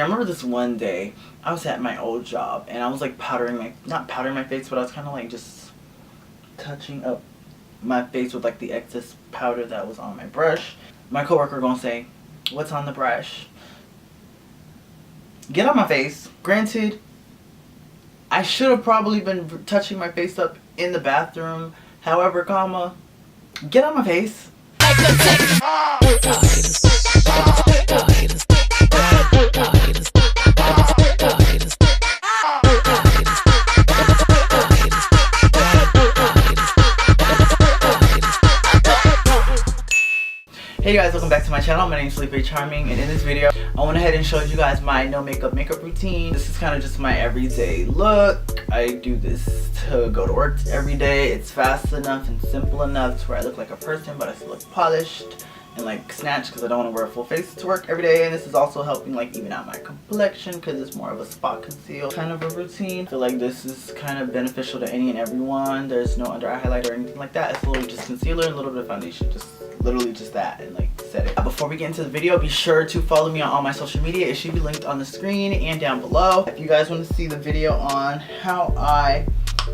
I remember this one day, I was at my old job, and I was like not powdering my face, but I was kind of like just touching up my face with like the excess powder that was on my brush. My coworker gonna say, "What's on the brush?" Get on my face. Granted, I should have probably been touching my face up in the bathroom. However, get on my face. Hey guys, welcome back to my channel. My name is felipecharming, and in this video I went ahead and showed you guys my no makeup routine. This is kind of just my everyday look. I do this to go to work every day. It's fast enough and simple enough to where I look like a person but I still look polished and like snatched because I don't want to wear a full face to work every day. And this is also helping like even out my complexion because it's more of a spot conceal kind of a routine. I feel like this is kind of beneficial to any and everyone. There's no under eye highlight or anything like that. It's literally just concealer and a little bit of foundation, just literally just that, and like set it. Before we get into the video, be sure to follow me on all my social media. It should be linked on the screen and down below. If you guys want to see the video on how I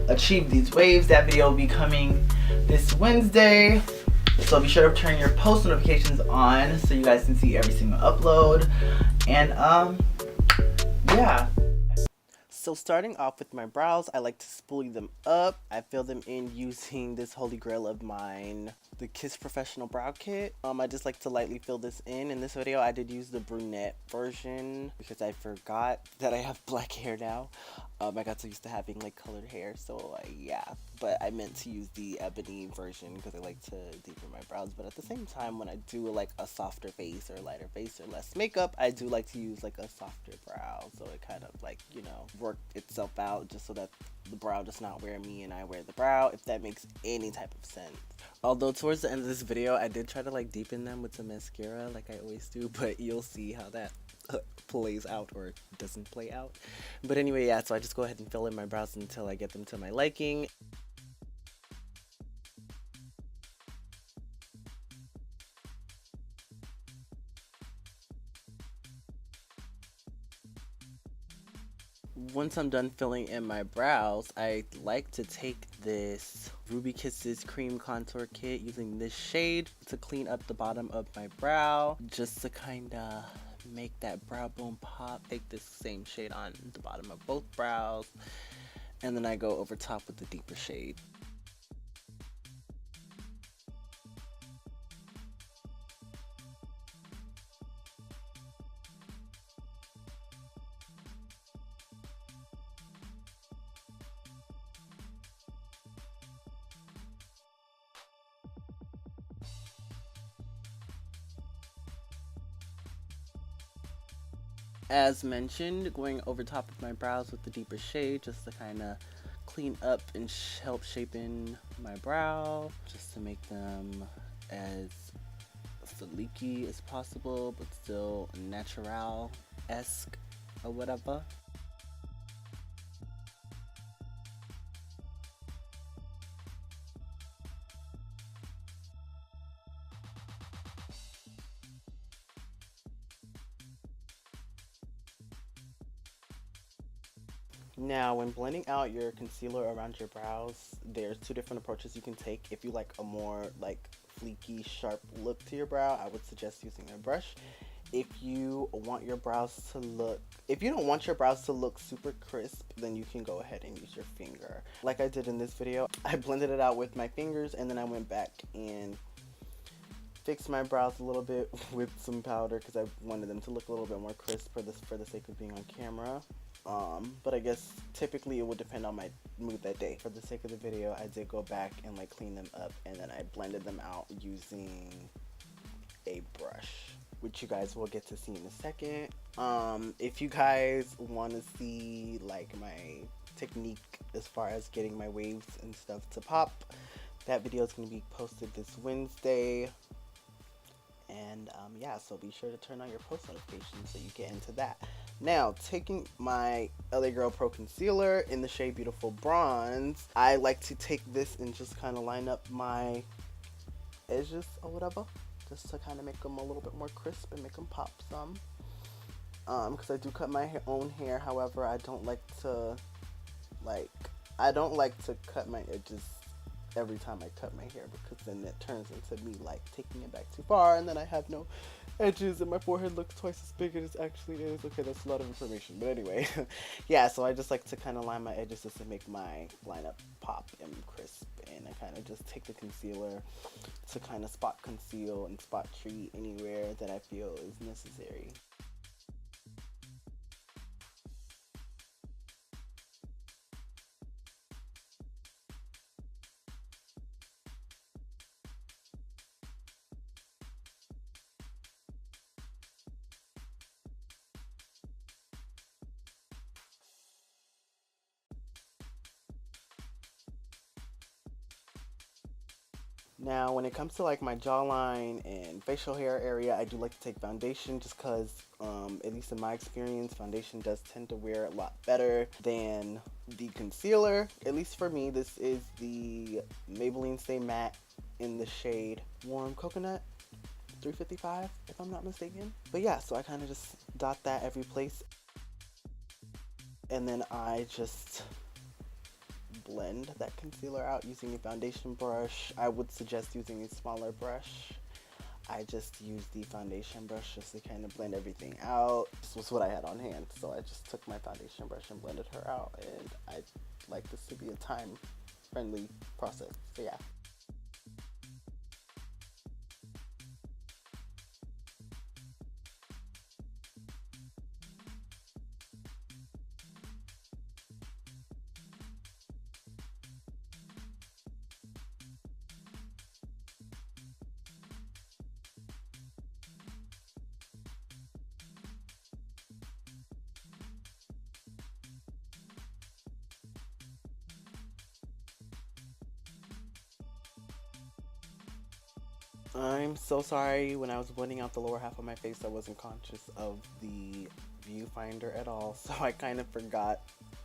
achieve these waves, that video will be coming this Wednesday. So be sure to turn your post notifications on so you guys can see every single upload. And yeah. So starting off with my brows, I like to spoolie them up. I fill them in using this holy grail of mine, the Kiss Professional Brow Kit. I just like to lightly fill this in. In this video, I did use the brunette version because I forgot that I have black hair now. I got so used to having like colored hair, so yeah. But I meant to use the ebony version because I like to deepen my brows. But at the same time, when I do like a softer face or lighter face or less makeup, I do like to use like a softer brow. So it kind of like, you know, work itself out just so that the brow does not wear me and I wear the brow, if that makes any type of sense. Although towards the end of this video, I did try to like deepen them with some mascara like I always do, but you'll see how that plays out or doesn't play out. But anyway, yeah, so I just go ahead and fill in my brows until I get them to my liking. Once I'm done filling in my brows, I like to take this Ruby Kisses Cream Contour Kit using this shade to clean up the bottom of my brow, just to kind of make that brow bone pop. Take this same shade on the bottom of both brows, and then I go over top with the deeper shade. As mentioned, going over top of my brows with the deeper shade just to kind of clean up and help shape in my brow, just to make them as flaky as possible but still natural-esque or whatever. Now, when blending out your concealer around your brows, there's two different approaches you can take. If you like a more like fleeky, sharp look to your brow, I would suggest using a brush. If you want your brows to look, if you don't want your brows to look super crisp, then you can go ahead and use your finger. Like I did in this video, I blended it out with my fingers and then I went back and fixed my brows a little bit with some powder because I wanted them to look a little bit more crisp for the sake of being on camera. But I guess typically it would depend on my mood that day. For the sake of the video, I did go back and like clean them up, and then I blended them out using a brush, which you guys will get to see in a second. If you guys want to see like my technique as far as getting my waves and stuff to pop, that video is going to be posted this Wednesday. And yeah, so be sure to turn on your post notifications so you get into that. Now, taking my LA Girl Pro Concealer in the shade Beautiful Bronze, I like to take this and just kind of line up my edges or whatever, just to kind of make them a little bit more crisp and make them pop some. because I do cut my own hair. However, I don't like to cut my edges every time I cut my hair, because then it turns into me like taking it back too far, and then I have no edges and my forehead looks twice as big as it actually is. Okay, that's a lot of information, but anyway. Yeah, so I just like to kind of line my edges just to make my lineup pop and crisp, and I kind of just take the concealer to kind of spot conceal and spot treat anywhere that I feel is necessary. Now, when it comes to like my jawline and facial hair area, I do like to take foundation just because, at least in my experience, foundation does tend to wear a lot better than the concealer. At least for me, this is the Maybelline Stay Matte in the shade Warm Coconut 355, if I'm not mistaken. But yeah, so I kind of just dot that every place. And then I just blend that concealer out using a foundation brush. I would suggest using a smaller brush. I just used the foundation brush just to kind of blend everything out. This was what I had on hand, so I just took my foundation brush and blended her out, and I like this to be a time-friendly process, so yeah. I'm so sorry, when I was blending out the lower half of my face, I wasn't conscious of the viewfinder at all, so I kind of forgot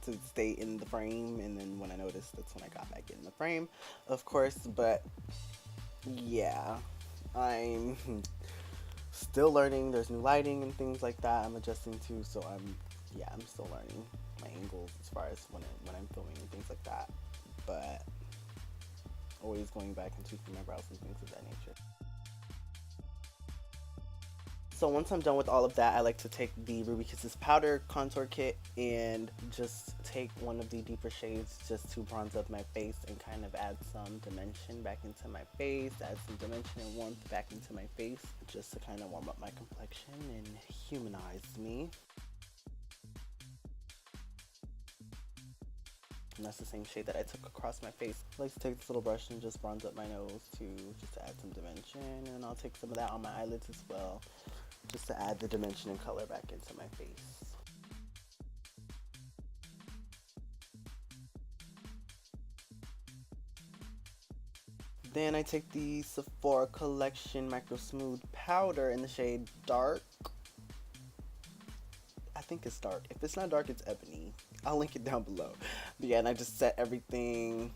to stay in the frame, and then when I noticed, that's when I got back in the frame, of course. But yeah, I'm still learning. There's new lighting and things like that I'm adjusting to, so I'm still learning my angles as far as when I'm filming and things like that, but always going back and tweaking my brows and things of that nature. So once I'm done with all of that, I like to take the Ruby Kisses powder contour kit and just take one of the deeper shades just to bronze up my face and kind of add some dimension back into my face, add some dimension and warmth back into my face, just to kind of warm up my complexion and humanize me. And that's the same shade that I took across my face. I like to take this little brush and just bronze up my nose too, just to add some dimension, and I'll take some of that on my eyelids as well, just to add the dimension and color back into my face. Then I take the Sephora Collection Micro Smooth Powder in the shade Dark. I think it's dark. If it's not dark, it's ebony. I'll link it down below. But yeah, and I just set everything.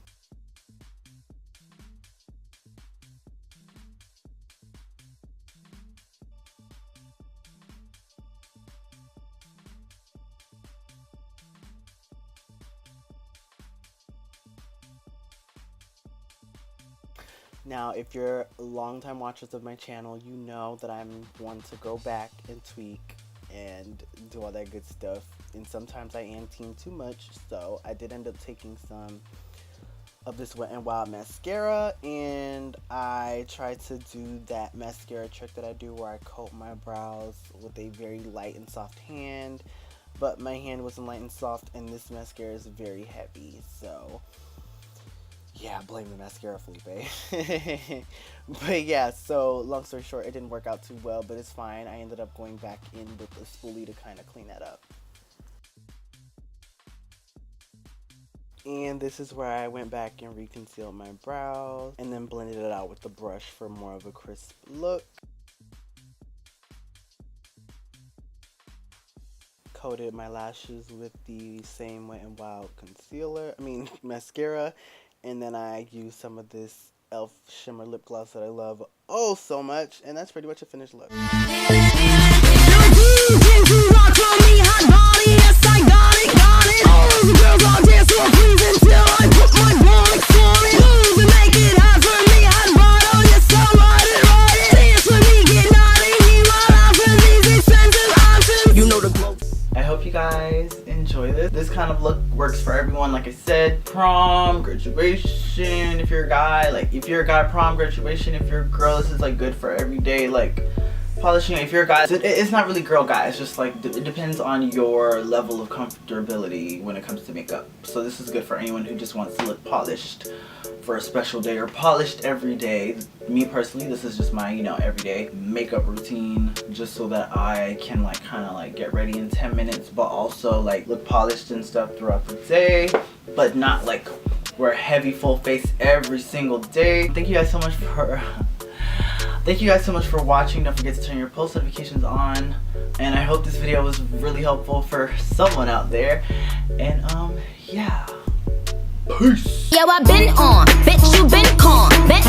Now, if you're longtime watchers of my channel, you know that I'm one to go back and tweak and do all that good stuff, and sometimes I am team too much, so I did end up taking some of this Wet n Wild mascara, and I tried to do that mascara trick that I do where I coat my brows with a very light and soft hand, but my hand wasn't light and soft, and this mascara is very heavy, so yeah, blame the mascara, Felipe. But yeah, so long story short, it didn't work out too well, but it's fine. I ended up going back in with a spoolie to kind of clean that up. And this is where I went back and reconcealed my brows and then blended it out with the brush for more of a crisp look. Coated my lashes with the same Wet n Wild mascara. And then I used some of this e.l.f. shimmer lip gloss that I love oh so much. And that's pretty much a finished look. hope you guys enjoy this. This kind of look works for everyone. Like I said, prom, graduation, if you're a guy, like if you're a guy, prom, graduation. If you're a girl, this is like good for every day, like polishing. If you're a guy, it's not really girl guy, it's just like it depends on your level of comfortability when it comes to makeup. So this is good for anyone who just wants to look polished for a special day or polished every day. Me personally, this is just my, you know, everyday makeup routine, just so that I can like kind of like get ready in 10 minutes, but also like look polished and stuff throughout the day, but not like wear heavy full face every single day. Thank you guys so much for watching. Don't forget to turn your post notifications on, and I hope this video was really helpful for someone out there. And yeah, peace. Yo, I been on, bitch, you been con. Bet